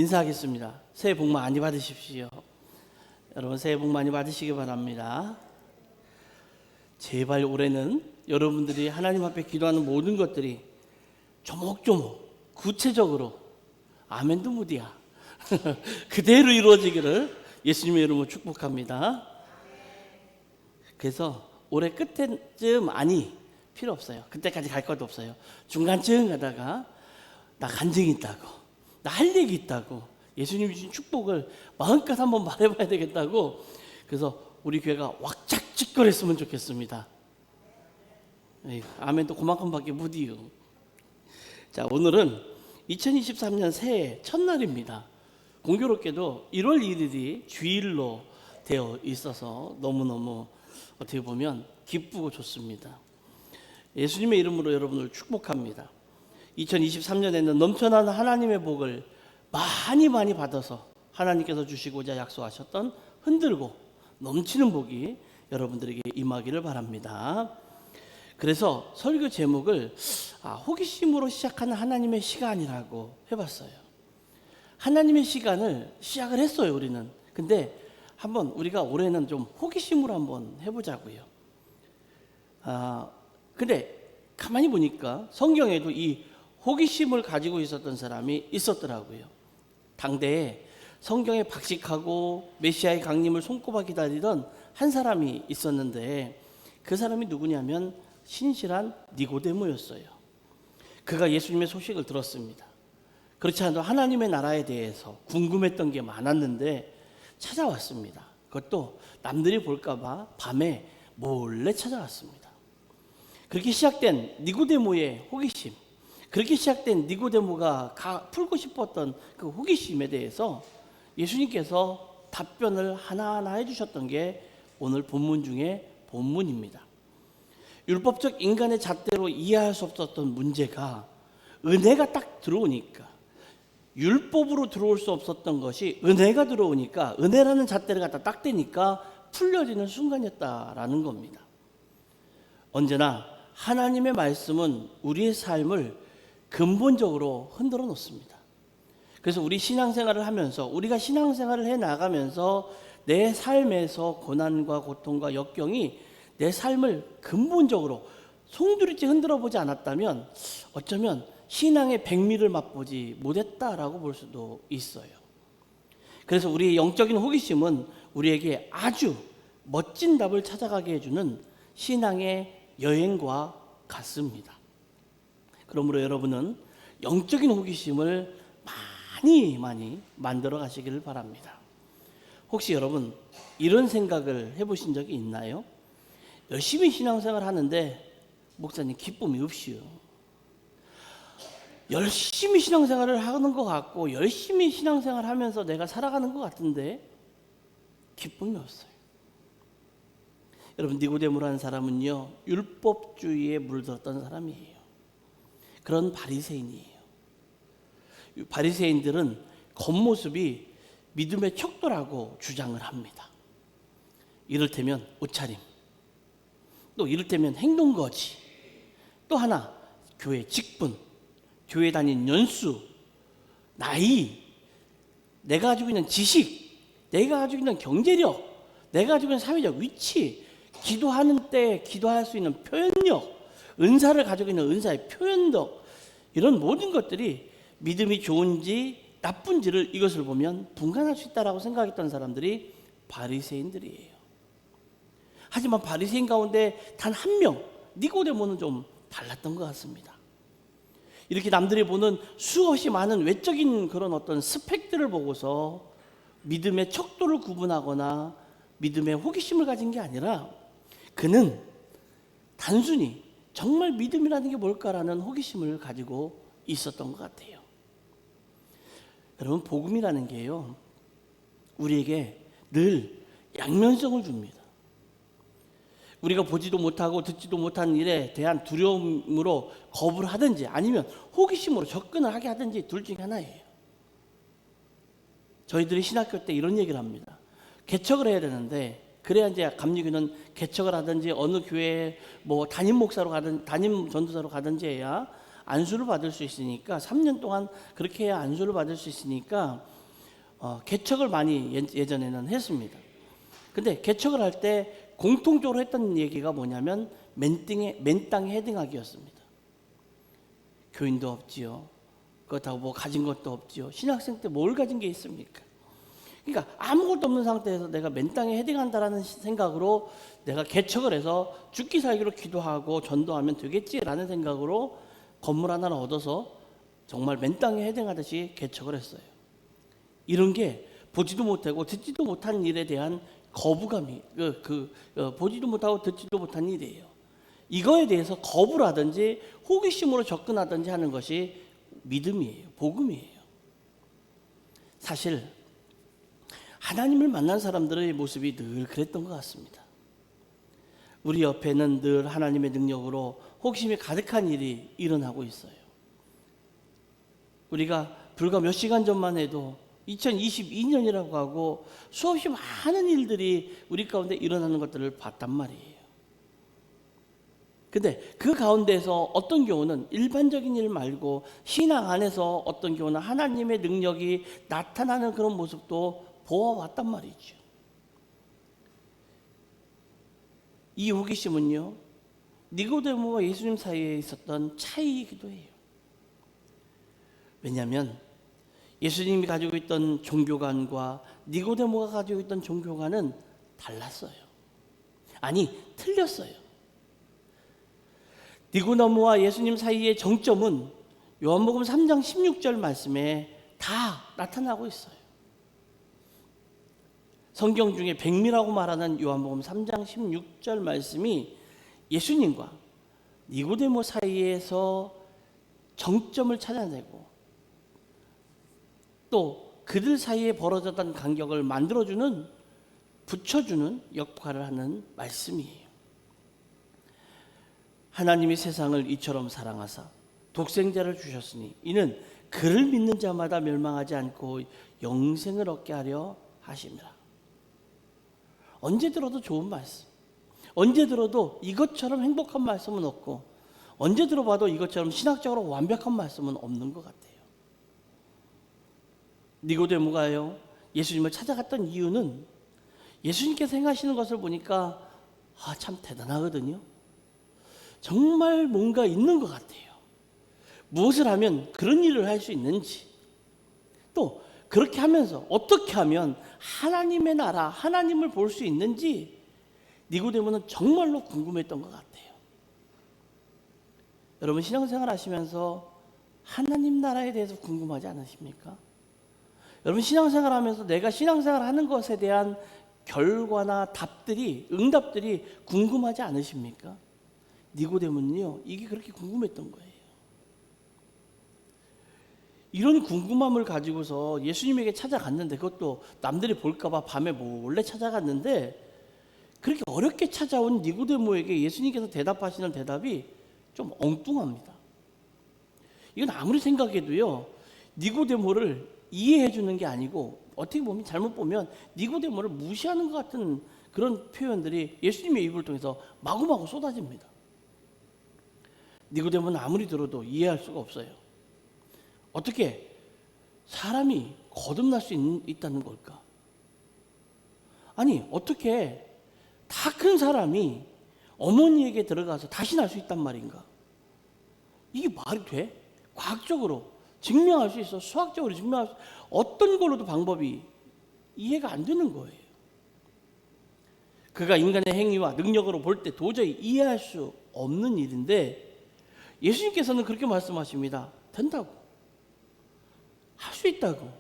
인사하겠습니다. 새해 복 많이 받으십시오. 여러분 새해 복 많이 받으시기 바랍니다. 제발 올해는 여러분들이 하나님 앞에 기도하는 모든 것들이 조목조목 구체적으로 아멘도 무디야 그대로 이루어지기를 예수님의 이름으로 축복합니다. 그래서 올해 끝에쯤 필요 없어요. 그때까지 갈 것도 없어요. 중간쯤 가다가 나 간증이 있다고, 나 할 얘기 있다고, 예수님이 주신 축복을 마음껏 한번 말해봐야 되겠다고. 그래서 우리 교회가 왁작지껄했으면 좋겠습니다. 아멘도 그만큼밖에 못이요. 자, 오늘은 2023년 새해 첫날입니다. 공교롭게도 1월 1일이 주일로 되어 있어서 너무너무 어떻게 보면 기쁘고 좋습니다. 예수님의 이름으로 여러분을 축복합니다. 2023년에는 넘쳐나는 하나님의 복을 많이 받아서 하나님께서 주시고자 약속하셨던 흔들고 넘치는 복이 여러분들에게 임하기를 바랍니다. 그래서 설교 제목을 호기심으로 시작하는 하나님의 시간이라고 해봤어요. 하나님의 시간을 시작을 했어요, 우리는. 근데 한번 우리가 올해는 좀 호기심으로 한번 해보자고요. 근데 가만히 보니까 성경에도 이 호기심을 가지고 있었던 사람이 있었더라고요. 당대에 성경에 박식하고 메시아의 강림을 손꼽아 기다리던 한 사람이 있었는데, 그 사람이 누구냐면 신실한 니고데모였어요. 그가 예수님의 소식을 들었습니다. 그렇지 않아도 하나님의 나라에 대해서 궁금했던 게 많았는데 찾아왔습니다. 그것도 남들이 볼까봐 밤에 몰래 찾아왔습니다. 그렇게 시작된 니고데모의 호기심, 그렇게 시작된 니고데모가 풀고 싶었던 그 호기심에 대해서 예수님께서 답변을 하나하나 해주셨던 게 오늘 본문 중에 본문입니다. 율법적 인간의 잣대로 이해할 수 없었던 문제가 은혜가 딱 들어오니까, 율법으로 들어올 수 없었던 것이 은혜가 들어오니까, 은혜라는 잣대를 갖다 딱 대니까 풀려지는 순간이었다라는 겁니다. 언제나 하나님의 말씀은 우리의 삶을 근본적으로 흔들어 놓습니다. 그래서 우리 신앙생활을 하면서, 우리가 신앙생활을 해 나가면서 내 삶에서 고난과 고통과 역경이 내 삶을 근본적으로 송두리째 흔들어 보지 않았다면 어쩌면 신앙의 백미를 맛보지 못했다라고 볼 수도 있어요. 그래서 우리의 영적인 호기심은 우리에게 아주 멋진 답을 찾아가게 해주는 신앙의 여행과 같습니다. 그러므로 여러분은 영적인 호기심을 많이 만들어 가시기를 바랍니다. 혹시 여러분 이런 생각을 해보신 적이 있나요? 열심히 신앙생활 하는데 목사님 기쁨이 없이요. 열심히 신앙생활을 하는 것 같고 열심히 신앙생활 하면서 내가 살아가는 것 같은데 기쁨이 없어요. 여러분, 니고데모라는 사람은요, 율법주의에 물들었던 사람이에요. 그런 바리새인이에요. 바리새인들은 겉모습이 믿음의 척도라고 주장을 합니다. 이를테면 옷차림, 또 이를테면 행동거지, 또 하나 교회 직분, 교회 다닌 연수, 나이, 내가 가지고 있는 지식, 내가 가지고 있는 경제력, 내가 가지고 있는 사회적 위치, 기도하는 때 기도할 수 있는 표현력, 은사를 가지고 있는 은사의 표현력, 이런 모든 것들이 믿음이 좋은지 나쁜지를 이것을 보면 분간할 수 있다라고 생각했던 사람들이 바리새인들이에요. 하지만 바리새인 가운데 단 한 명, 니고데모는 좀 달랐던 것 같습니다. 이렇게 남들이 보는 수없이 많은 외적인 그런 어떤 스펙들을 보고서 믿음의 척도를 구분하거나 믿음의 호기심을 가진 게 아니라, 그는 단순히 정말 믿음이라는 게 뭘까라는 호기심을 가지고 있었던 것 같아요. 여러분, 복음이라는 게요, 우리에게 늘 양면성을 줍니다. 우리가 보지도 못하고 듣지도 못한 일에 대한 두려움으로 거부를 하든지 아니면 호기심으로 접근을 하게 하든지 둘 중에 하나예요. 저희들이 신학교 때 이런 얘기를 합니다. 개척을 해야 되는데, 그래야 이제 감리교는 개척을 하든지 어느 교회에 뭐 담임 목사로 가든 담임 전도사로 가든지 해야 안수를 받을 수 있으니까 3년 동안 그렇게 해야 안수를 받을 수 있으니까 개척을 많이 예전에는 했습니다. 근데 개척을 할 때 공통적으로 했던 얘기가 뭐냐면 맨땅에 헤딩하기였습니다. 교인도 없지요. 그렇다고 뭐 가진 것도 없지요. 신학생 때 뭘 가진 게 있습니까? 그러니까 아무것도 없는 상태에서 내가 맨땅에 헤딩한다라는 생각으로 내가 개척을 해서 죽기 살기로 기도하고 전도하면 되겠지라는 생각으로 건물 하나를 얻어서 정말 맨땅에 헤딩하듯이 개척을 했어요. 이런 게 보지도 못하고 듣지도 못한 일에 대한 거부감이 보지도 못하고 듣지도 못한 일이에요. 이거에 대해서 거부를 하든지 호기심으로 접근하든지 하는 것이 믿음이에요. 복음이에요. 사실 하나님을 만난 사람들의 모습이 늘 그랬던 것 같습니다. 우리 옆에는 늘 하나님의 능력으로 호기심이 가득한 일이 일어나고 있어요. 우리가 불과 몇 시간 전만 해도 2022년이라고 하고 수없이 많은 일들이 우리 가운데 일어나는 것들을 봤단 말이에요. 근데 그 가운데서 어떤 경우는 일반적인 일 말고 신앙 안에서 어떤 경우는 하나님의 능력이 나타나는 그런 모습도 보아왔단 말이죠. 이 호기심은요, 니고데모와 예수님 사이에 있었던 차이이기도 해요. 왜냐하면 예수님이 가지고 있던 종교관과 니고데모가 가지고 있던 종교관은 달랐어요. 아니, 틀렸어요. 니고데모와 예수님 사이의 정점은 요한복음 3장 16절 말씀에 다 나타나고 있어요. 성경 중에 백미라고 말하는 요한복음 3장 16절 말씀이 예수님과 니고데모 사이에서 정점을 찾아내고 또 그들 사이에 벌어졌던 간격을 만들어주는, 붙여주는 역할을 하는 말씀이에요. 하나님이 세상을 이처럼 사랑하사 독생자를 주셨으니 이는 그를 믿는 자마다 멸망하지 않고 영생을 얻게 하려 하심이라. 언제 들어도 좋은 말씀, 언제 들어도 이것처럼 행복한 말씀은 없고 언제 들어봐도 이것처럼 신학적으로 완벽한 말씀은 없는 것 같아요. 니고데모가요, 예수님을 찾아갔던 이유는 예수님께서 행하시는 것을 보니까 참 대단하거든요. 정말 뭔가 있는 것 같아요. 무엇을 하면 그런 일을 할 수 있는지, 또 그렇게 하면서 어떻게 하면 하나님의 나라, 하나님을 볼 수 있는지 니고데모는 정말로 궁금했던 것 같아요. 여러분 신앙생활 하시면서 하나님 나라에 대해서 궁금하지 않으십니까? 여러분 신앙생활 하면서 내가 신앙생활 하는 것에 대한 결과나 답들이, 응답들이 궁금하지 않으십니까? 니고데모는요, 이게 그렇게 궁금했던 거예요. 이런 궁금함을 가지고서 예수님에게 찾아갔는데, 그것도 남들이 볼까봐 밤에 몰래 찾아갔는데, 그렇게 어렵게 찾아온 니고데모에게 예수님께서 대답하시는 대답이 좀 엉뚱합니다. 이건 아무리 생각해도요, 니고데모를 이해해 주는 게 아니고 어떻게 보면 잘못 보면 니고데모를 무시하는 것 같은 그런 표현들이 예수님의 입을 통해서 마구마구 쏟아집니다. 니고데모는 아무리 들어도 이해할 수가 없어요. 어떻게 사람이 거듭날 수 있다는 걸까? 아니 어떻게 다 큰 사람이 어머니에게 들어가서 다시 날 수 있단 말인가? 이게 말이 돼? 과학적으로 증명할 수 있어. 수학적으로 증명할 수, 어떤 걸로도 방법이 이해가 안 되는 거예요. 그가 인간의 행위와 능력으로 볼 때 도저히 이해할 수 없는 일인데 예수님께서는 그렇게 말씀하십니다. 된다고. 할 수 있다고.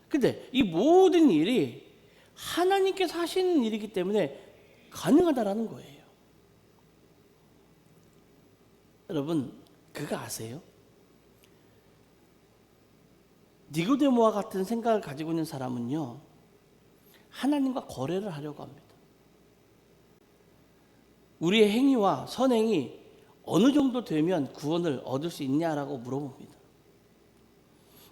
근데 이 모든 일이 하나님께서 하시는 일이기 때문에 가능하다라는 거예요. 여러분 그거 아세요? 니고데모와 같은 생각을 가지고 있는 사람은요, 하나님과 거래를 하려고 합니다. 우리의 행위와 선행이 어느 정도 되면 구원을 얻을 수 있냐라고 물어봅니다.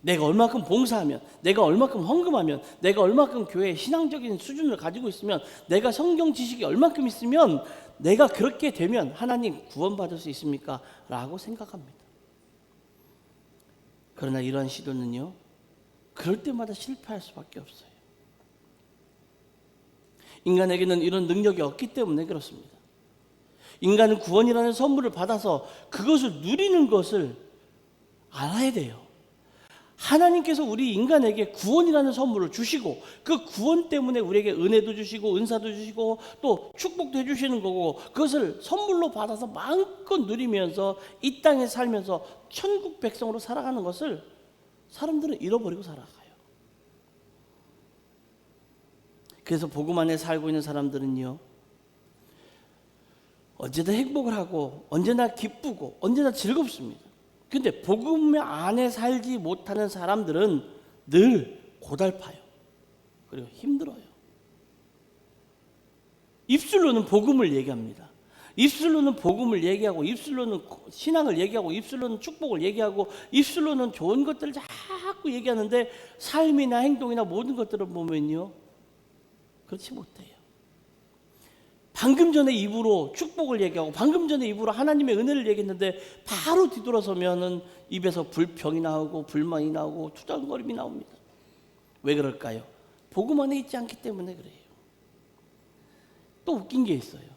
내가 얼마큼 봉사하면, 내가 얼마큼 헌금하면, 내가 얼마큼 교회의 신앙적인 수준을 가지고 있으면, 내가 성경 지식이 얼마큼 있으면 내가 그렇게 되면 하나님 구원받을 수 있습니까? 라고 생각합니다. 그러나 이러한 시도는요, 그럴 때마다 실패할 수밖에 없어요. 인간에게는 이런 능력이 없기 때문에 그렇습니다. 인간은 구원이라는 선물을 받아서 그것을 누리는 것을 알아야 돼요. 하나님께서 우리 인간에게 구원이라는 선물을 주시고 그 구원 때문에 우리에게 은혜도 주시고 은사도 주시고 또 축복도 해주시는 거고, 그것을 선물로 받아서 마음껏 누리면서 이 땅에 살면서 천국 백성으로 살아가는 것을 사람들은 잃어버리고 살아가요. 그래서 복음 안에 살고 있는 사람들은요, 언제나 행복을 하고 언제나 기쁘고 언제나 즐겁습니다. 근데 복음 안에 살지 못하는 사람들은 늘 고달파요. 그리고 힘들어요. 입술로는 복음을 얘기합니다. 입술로는 복음을 얘기하고, 입술로는 신앙을 얘기하고, 입술로는 축복을 얘기하고, 입술로는 좋은 것들을 자꾸 얘기하는데 삶이나 행동이나 모든 것들을 보면요, 그렇지 못해요. 방금 전에 입으로 축복을 얘기하고 방금 전에 입으로 하나님의 은혜를 얘기했는데 바로 뒤돌아서면은 입에서 불평이 나오고 불만이 나오고 투덜거림이 나옵니다. 왜 그럴까요? 복음 안에 있지 않기 때문에 그래요. 또 웃긴 게 있어요.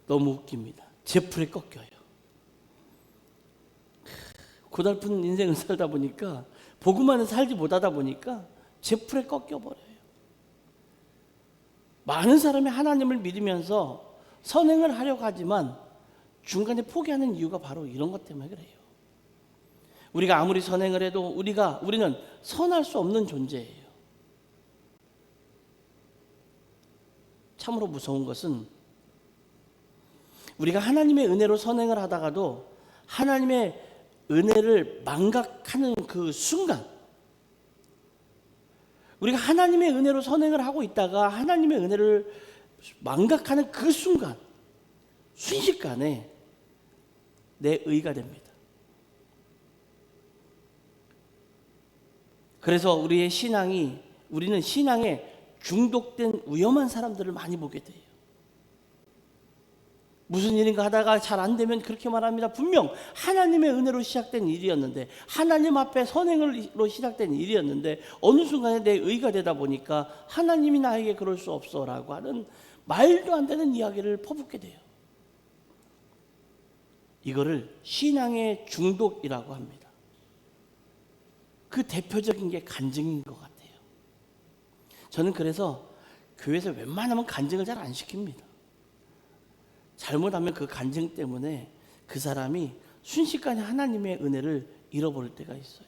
너무 웃깁니다. 제풀에 꺾여요. 고달픈 인생을 살다 보니까, 복음 안에 살지 못하다 보니까 제풀에 꺾여버려요. 많은 사람이 하나님을 믿으면서 선행을 하려고 하지만 중간에 포기하는 이유가 바로 이런 것 때문에 그래요. 우리가 아무리 선행을 해도 우리는 선할 수 없는 존재예요. 참으로 무서운 것은 우리가 하나님의 은혜로 선행을 하다가도 하나님의 은혜를 망각하는 그 순간, 우리가 하나님의 은혜로 선행을 하고 있다가 하나님의 은혜를 망각하는 그 순간, 순식간에 내 의가 됩니다. 그래서 우리는 신앙에 중독된 위험한 사람들을 많이 보게 돼요. 무슨 일인가 하다가 잘 안 되면 그렇게 말합니다. 분명 하나님의 은혜로 시작된 일이었는데, 하나님 앞에 선행으로 시작된 일이었는데 어느 순간에 내 의가 되다 보니까 하나님이 나에게 그럴 수 없어라고 하는 말도 안 되는 이야기를 퍼붓게 돼요. 이거를 신앙의 중독이라고 합니다. 그 대표적인 게 간증인 것 같아요. 저는 그래서 교회에서 웬만하면 간증을 잘 안 시킵니다. 잘못하면 그 간증 때문에 그 사람이 순식간에 하나님의 은혜를 잃어버릴 때가 있어요.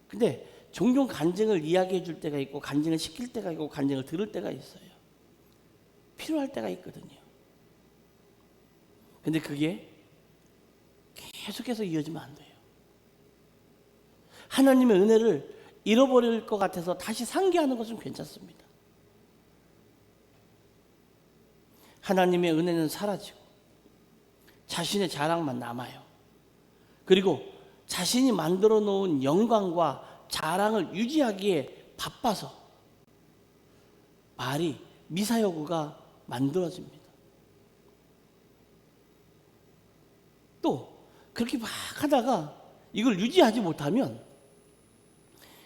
근데 종종 간증을 이야기해 줄 때가 있고, 간증을 시킬 때가 있고, 간증을 들을 때가 있어요. 필요할 때가 있거든요. 근데 그게 계속해서 이어지면 안 돼요. 하나님의 은혜를 잃어버릴 것 같아서 다시 상기하는 것은 괜찮습니다. 하나님의 은혜는 사라지고 자신의 자랑만 남아요. 그리고 자신이 만들어 놓은 영광과 자랑을 유지하기에 바빠서 말이 미사여구가 만들어집니다. 또 그렇게 막 하다가 이걸 유지하지 못하면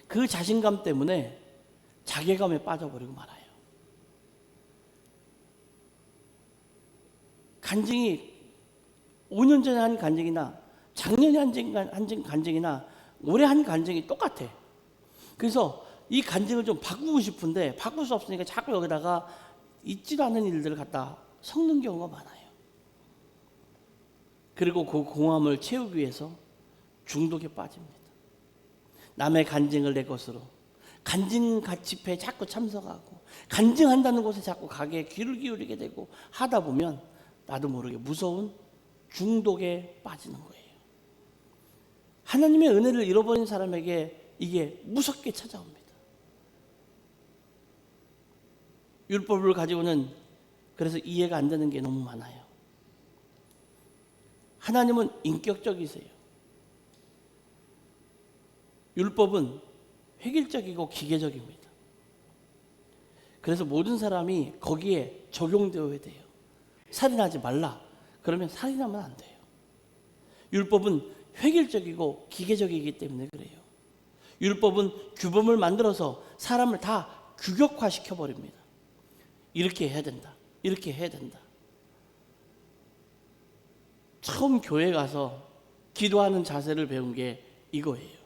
그 자신감 때문에 자괴감에 빠져버리고 말아요. 간증이 5년 전에 한 간증이나 작년에 한 간증이나 올해 한 간증이 똑같아. 그래서 이 간증을 좀 바꾸고 싶은데 바꿀 수 없으니까 자꾸 여기다가 있지도 않은 일들을 갖다 섞는 경우가 많아요. 그리고 그 공허함을 채우기 위해서 중독에 빠집니다. 남의 간증을 내 것으로, 간증 집회에 자꾸 참석하고 간증한다는 곳에 자꾸 가게 귀를 기울이게 되고 하다 보면 나도 모르게 무서운 중독에 빠지는 거예요. 하나님의 은혜를 잃어버린 사람에게 이게 무섭게 찾아옵니다. 율법을 가지고는 그래서 이해가 안 되는 게 너무 많아요. 하나님은 인격적이세요. 율법은 획일적이고 기계적입니다. 그래서 모든 사람이 거기에 적용되어야 돼요. 살인하지 말라. 그러면 살인하면 안 돼요. 율법은 획일적이고 기계적이기 때문에 그래요. 율법은 규범을 만들어서 사람을 다 규격화시켜 버립니다. 이렇게 해야 된다. 이렇게 해야 된다. 처음 교회 가서 기도하는 자세를 배운 게 이거예요.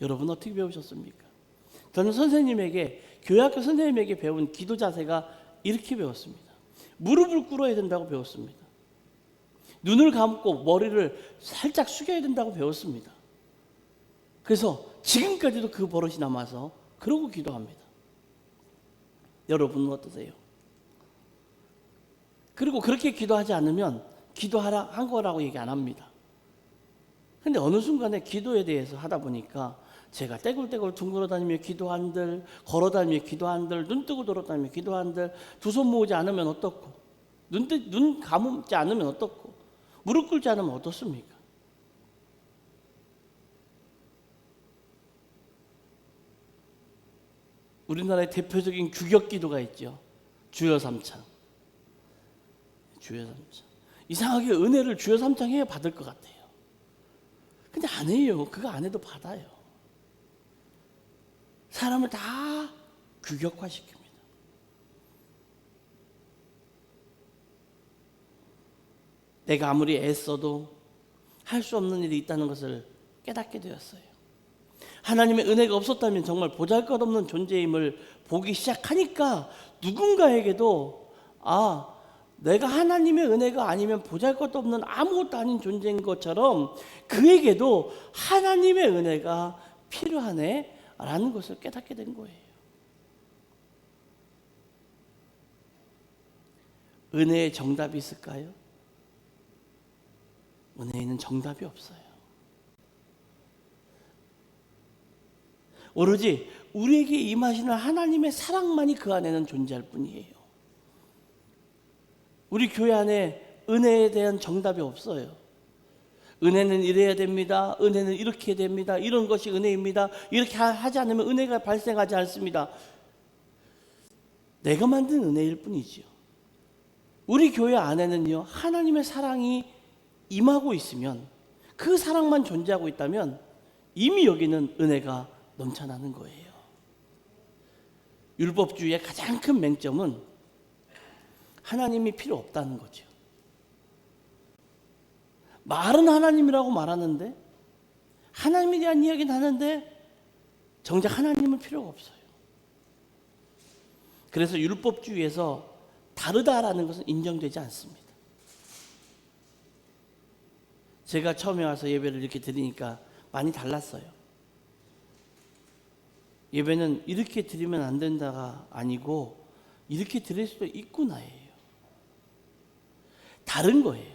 여러분 어떻게 배우셨습니까? 저는 선생님에게, 교회학교 선생님에게 배운 기도 자세가 이렇게 배웠습니다. 무릎을 꿇어야 된다고 배웠습니다. 눈을 감고 머리를 살짝 숙여야 된다고 배웠습니다. 그래서 지금까지도 그 버릇이 남아서 그러고 기도합니다. 여러분은 어떠세요? 그리고 그렇게 기도하지 않으면 기도하라 한 거라고 얘기 안 합니다. 근데 어느 순간에 기도에 대해서 하다 보니까 제가 떼굴떼굴 둥글어 다니며 기도한들, 걸어 다니며 기도한들, 눈 뜨고 돌아다니며 기도한들, 두 손 모으지 않으면 어떻고, 눈 감지 않으면 어떻고, 무릎 꿇지 않으면 어떻습니까? 우리나라의 대표적인 규격 기도가 있죠. 주여 삼창. 주여 삼창. 이상하게 은혜를 주여 삼창 해야 받을 것 같아요. 근데 안 해요. 그거 안 해도 받아요. 사람을 다 규격화시킵니다. 내가 아무리 애써도 할 수 없는 일이 있다는 것을 깨닫게 되었어요. 하나님의 은혜가 없었다면 정말 보잘것없는 존재임을 보기 시작하니까 누군가에게도 내가 하나님의 은혜가 아니면 보잘것없는 아무것도 아닌 존재인 것처럼 그에게도 하나님의 은혜가 필요하네 라는 것을 깨닫게 된 거예요. 은혜의 정답이 있을까요? 은혜에는 정답이 없어요. 오로지 우리에게 임하시는 하나님의 사랑만이 그 안에는 존재할 뿐이에요. 우리 교회 안에 은혜에 대한 정답이 없어요. 은혜는 이래야 됩니다. 은혜는 이렇게 됩니다. 이런 것이 은혜입니다. 이렇게 하지 않으면 은혜가 발생하지 않습니다. 내가 만든 은혜일 뿐이지요. 우리 교회 안에는요, 하나님의 사랑이 임하고 있으면, 그 사랑만 존재하고 있다면 이미 여기는 은혜가 넘쳐나는 거예요. 율법주의의 가장 큰 맹점은 하나님이 필요 없다는 거죠. 말은 하나님이라고 말하는데, 하나님에 대한 이야기는 하는데 정작 하나님은 필요가 없어요. 그래서 율법주의에서 다르다라는 것은 인정되지 않습니다. 제가 처음에 와서 예배를 이렇게 드리니까 많이 달랐어요. 예배는 이렇게 드리면 안 된다가 아니고 이렇게 드릴 수도 있구나예요. 다른 거예요.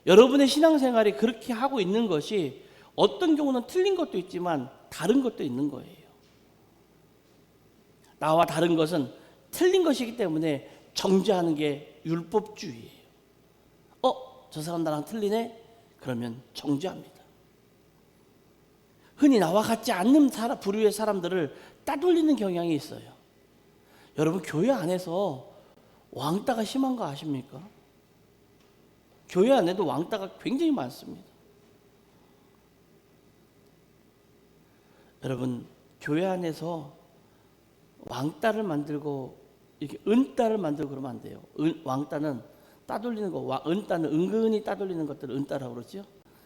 여러분의 신앙생활이 그렇게 하고 있는 것이 어떤 경우는 틀린 것도 있지만 다른 것도 있는 거예요. 나와 다른 것은 틀린 것이기 때문에 정죄하는 게 율법주의예요. 저 사람 나랑 틀리네? 그러면 정죄합니다. 흔히 나와 같지 않는 부류의 사람들을 따돌리는 경향이 있어요. 여러분, 교회 안에서 왕따가 심한 거 아십니까? 교회 안에도 왕따가 굉장히 많습니다. 여러분, 교회 안에서 왕따를 만들고 이렇게 은따를 만들고 그러면 안 돼요. 왕따는 따돌리는 거, 은따는 은근히 따돌리는 것들을 은따라고 그러죠.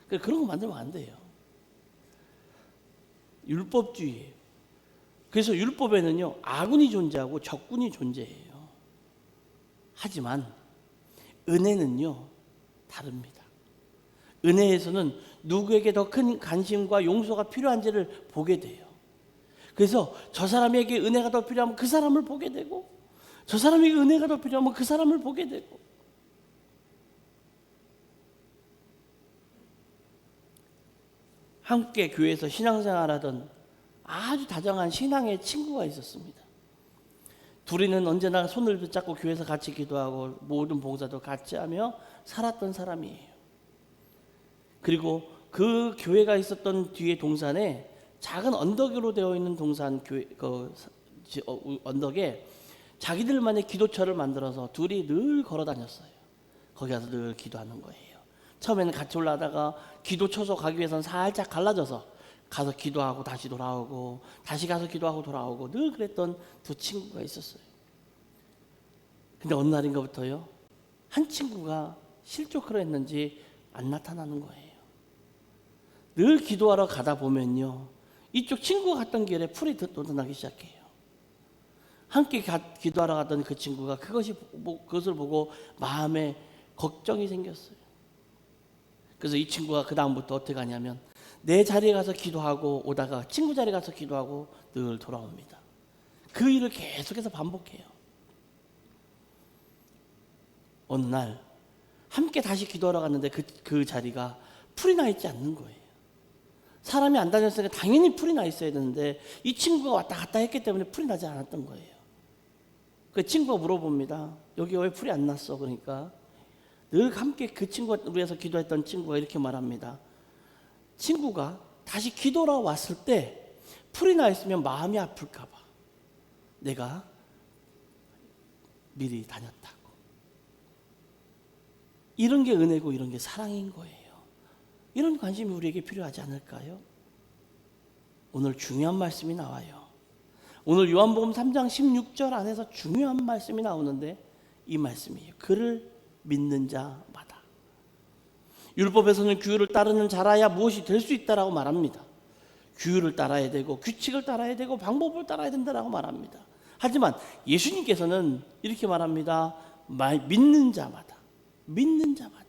그런 거 만들면 안 돼요. 율법주의예요. 그래서 율법에는요, 아군이 존재하고 적군이 존재해요. 하지만 은혜는요, 다릅니다. 은혜에서는 누구에게 더 큰 관심과 용서가 필요한지를 보게 돼요. 그래서 저 사람에게 은혜가 더 필요하면 그 사람을 보게 되고, 저 사람에게 은혜가 더 필요하면 그 사람을 보게 되고. 함께 교회에서 신앙생활하던 아주 다정한 신앙의 친구가 있었습니다. 둘이는 언제나 손을 붙잡고 교회에서 같이 기도하고 모든 봉사도 같이 하며 살았던 사람이에요. 그리고 그 교회가 있었던 뒤에 동산에 작은 언덕으로 되어 있는 동산 언덕에 자기들만의 기도처를 만들어서 둘이 늘 걸어 다녔어요. 거기 가서 늘 기도하는 거예요. 처음에는 같이 올라가다가 기도 초소 가기 위해서는 살짝 갈라져서 가서 기도하고 다시 돌아오고 다시 가서 기도하고 돌아오고 늘 그랬던 두 친구가 있었어요. 근데 어느 날인가부터요, 한 친구가 실족을 했는지 안 나타나는 거예요. 늘 기도하러 가다 보면요, 이쪽 친구가 갔던 길에 풀이 돋아나기 시작해요. 함께 기도하러 갔던 그 친구가 그것을 보고 마음에 걱정이 생겼어요. 그래서 이 친구가 그 다음부터 어떻게 하냐면 내 자리에 가서 기도하고 오다가 친구 자리에 가서 기도하고 늘 돌아옵니다. 그 일을 계속해서 반복해요. 어느 날 함께 다시 기도하러 갔는데 그 자리가 풀이 나 있지 않는 거예요. 사람이 안 다녔으니까 당연히 풀이 나 있어야 되는데 이 친구가 왔다 갔다 했기 때문에 풀이 나지 않았던 거예요. 그 친구가 물어봅니다. 여기 왜 풀이 안 났어? 그러니까 늘 함께 그 친구를 위해서 기도했던 친구가 이렇게 말합니다. 친구가 다시 기도하러 왔을 때 풀이 나 있으면 마음이 아플까 봐 내가 미리 다녔다고. 이런 게 은혜고 이런 게 사랑인 거예요. 이런 관심이 우리에게 필요하지 않을까요? 오늘 중요한 말씀이 나와요. 오늘 요한복음 3장 16절 안에서 중요한 말씀이 나오는데 이 말씀이에요. 그를 믿는 자마다. 율법에서는 규율을 따르는 자라야 무엇이 될 수 있다라고 말합니다. 규율을 따라야 되고 규칙을 따라야 되고 방법을 따라야 된다라고 말합니다. 하지만 예수님께서는 이렇게 말합니다. 믿는 자마다. 믿는 자마다.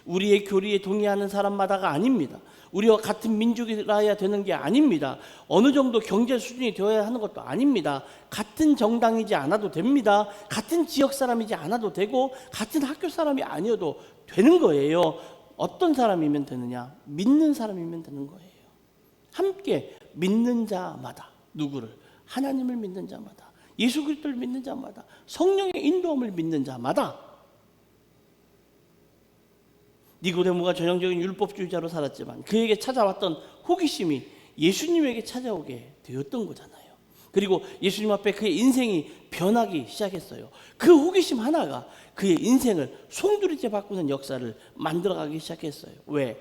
우리의 교리에 동의하는 사람마다가 아닙니다. 우리와 같은 민족이라야 되는 게 아닙니다. 어느 정도 경제 수준이 되어야 하는 것도 아닙니다. 같은 정당이지 않아도 됩니다. 같은 지역 사람이지 않아도 되고 같은 학교 사람이 아니어도 되는 거예요. 어떤 사람이면 되느냐? 믿는 사람이면 되는 거예요. 함께 믿는 자마다. 누구를? 하나님을 믿는 자마다, 예수 그리스도를 믿는 자마다, 성령의 인도함을 믿는 자마다. 니고데모가 전형적인 율법주의자로 살았지만 그에게 찾아왔던 호기심이 예수님에게 찾아오게 되었던 거잖아요. 그리고 예수님 앞에 그의 인생이 변하기 시작했어요. 그 호기심 하나가 그의 인생을 송두리째 바꾸는 역사를 만들어가기 시작했어요. 왜?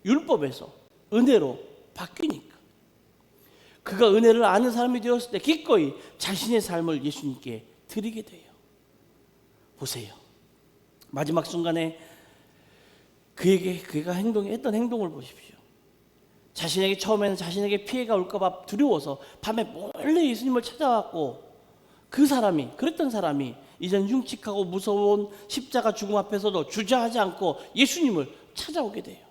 율법에서 은혜로 바뀌니까. 그가 은혜를 아는 사람이 되었을 때 기꺼이 자신의 삶을 예수님께 드리게 돼요. 보세요. 마지막 순간에 그가 했던 행동을 보십시오. 자신에게 처음에는 자신에게 피해가 올까봐 두려워서 밤에 몰래 예수님을 찾아왔고 그랬던 사람이 이젠 흉측하고 무서운 십자가 죽음 앞에서도 주저하지 않고 예수님을 찾아오게 돼요.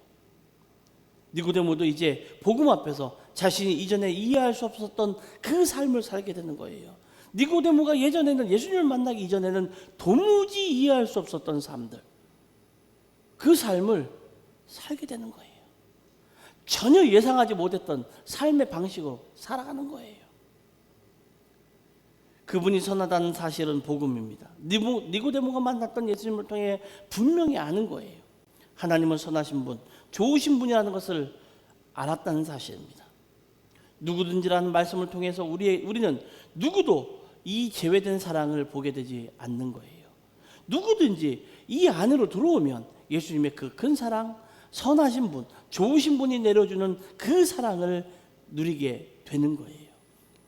니고데모도 이제 복음 앞에서 자신이 이전에 이해할 수 없었던 그 삶을 살게 되는 거예요. 니고데모가 예전에는 예수님을 만나기 이전에는 도무지 이해할 수 없었던 삶들, 그 삶을 살게 되는 거예요. 전혀 예상하지 못했던 삶의 방식으로 살아가는 거예요. 그분이 선하다는 사실은 복음입니다. 니고데모가 만났던 예수님을 통해 분명히 아는 거예요. 하나님은 선하신 분, 좋으신 분이라는 것을 알았다는 사실입니다. 누구든지라는 말씀을 통해서 우리는 누구도 이 제외된 사랑을 보게 되지 않는 거예요. 누구든지 이 안으로 들어오면 예수님의 그 큰 사랑, 선하신 분, 좋으신 분이 내려주는 그 사랑을 누리게 되는 거예요.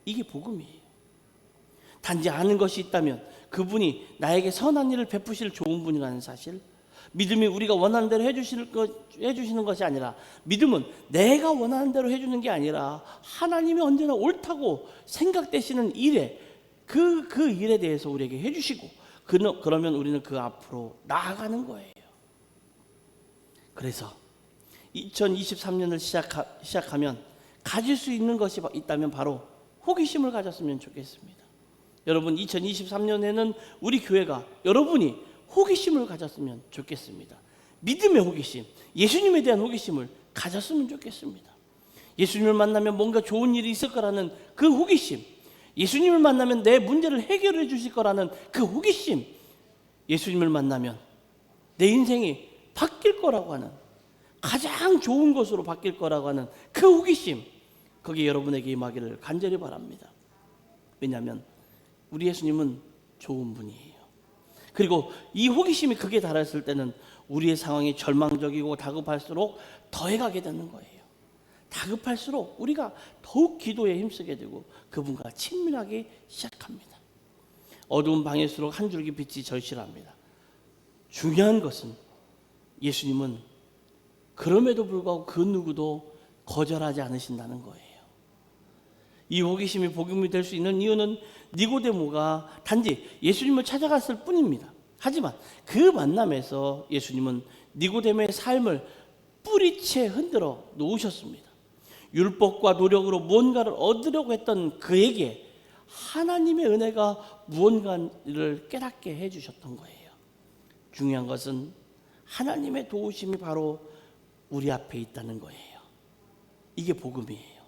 이게 복음이에요. 단지 아는 것이 있다면 그분이 나에게 선한 일을 베푸실 좋은 분이라는 사실, 믿음이 우리가 원하는 대로 해주시는 것이 아니라, 믿음은 내가 원하는 대로 해주는 게 아니라 하나님이 언제나 옳다고 생각되시는 일에 그 일에 대해서 우리에게 해주시고, 그러면 우리는 그 앞으로 나아가는 거예요. 그래서 2023년을 시작하면 가질 수 있는 것이 있다면 바로 호기심을 가졌으면 좋겠습니다. 여러분, 2023년에는 우리 교회가 여러분이 호기심을 가졌으면 좋겠습니다. 믿음의 호기심, 예수님에 대한 호기심을 가졌으면 좋겠습니다. 예수님을 만나면 뭔가 좋은 일이 있을 거라는 그 호기심, 예수님을 만나면 내 문제를 해결해 주실 거라는 그 호기심, 예수님을 만나면 내 인생이 바뀔 거라고 하는, 가장 좋은 것으로 바뀔 거라고 하는 그 호기심, 거기 여러분에게 임하기를 간절히 바랍니다. 왜냐하면 우리 예수님은 좋은 분이에요. 그리고 이 호기심이 극에 달했을 때는 우리의 상황이 절망적이고 다급할수록 더해가게 되는 거예요. 다급할수록 우리가 더욱 기도에 힘쓰게 되고 그분과 친밀하기 시작합니다. 어두운 방일수록 한 줄기 빛이 절실합니다. 중요한 것은 예수님은 그럼에도 불구하고 그 누구도 거절하지 않으신다는 거예요. 이 호기심이 복음이 될 수 있는 이유는 니고데모가 단지 예수님을 찾아갔을 뿐입니다. 하지만 그 만남에서 예수님은 니고데모의 삶을 뿌리채 흔들어 놓으셨습니다. 율법과 노력으로 무언가를 얻으려고 했던 그에게 하나님의 은혜가 무언가를 깨닫게 해주셨던 거예요. 중요한 것은 하나님의 도우심이 바로 우리 앞에 있다는 거예요. 이게 복음이에요.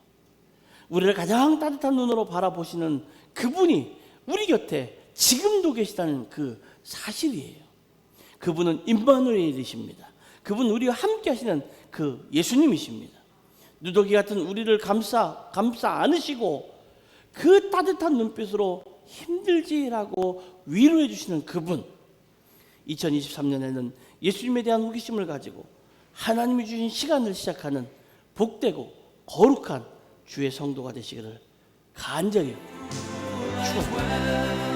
우리를 가장 따뜻한 눈으로 바라보시는 그분이 우리 곁에 지금도 계시다는 그 사실이에요. 그분은 임마누엘이십니다. 그분은 우리와 함께 하시는 그 예수님이십니다. 누더기 같은 우리를 감싸 안으시고 그 따뜻한 눈빛으로 힘들지라고 위로해 주시는 그분. 2023년에는 예수님에 대한 호기심을 가지고 하나님이 주신 시간을 시작하는 복되고 거룩한 주의 성도가 되시기를 간절히 축원합니다.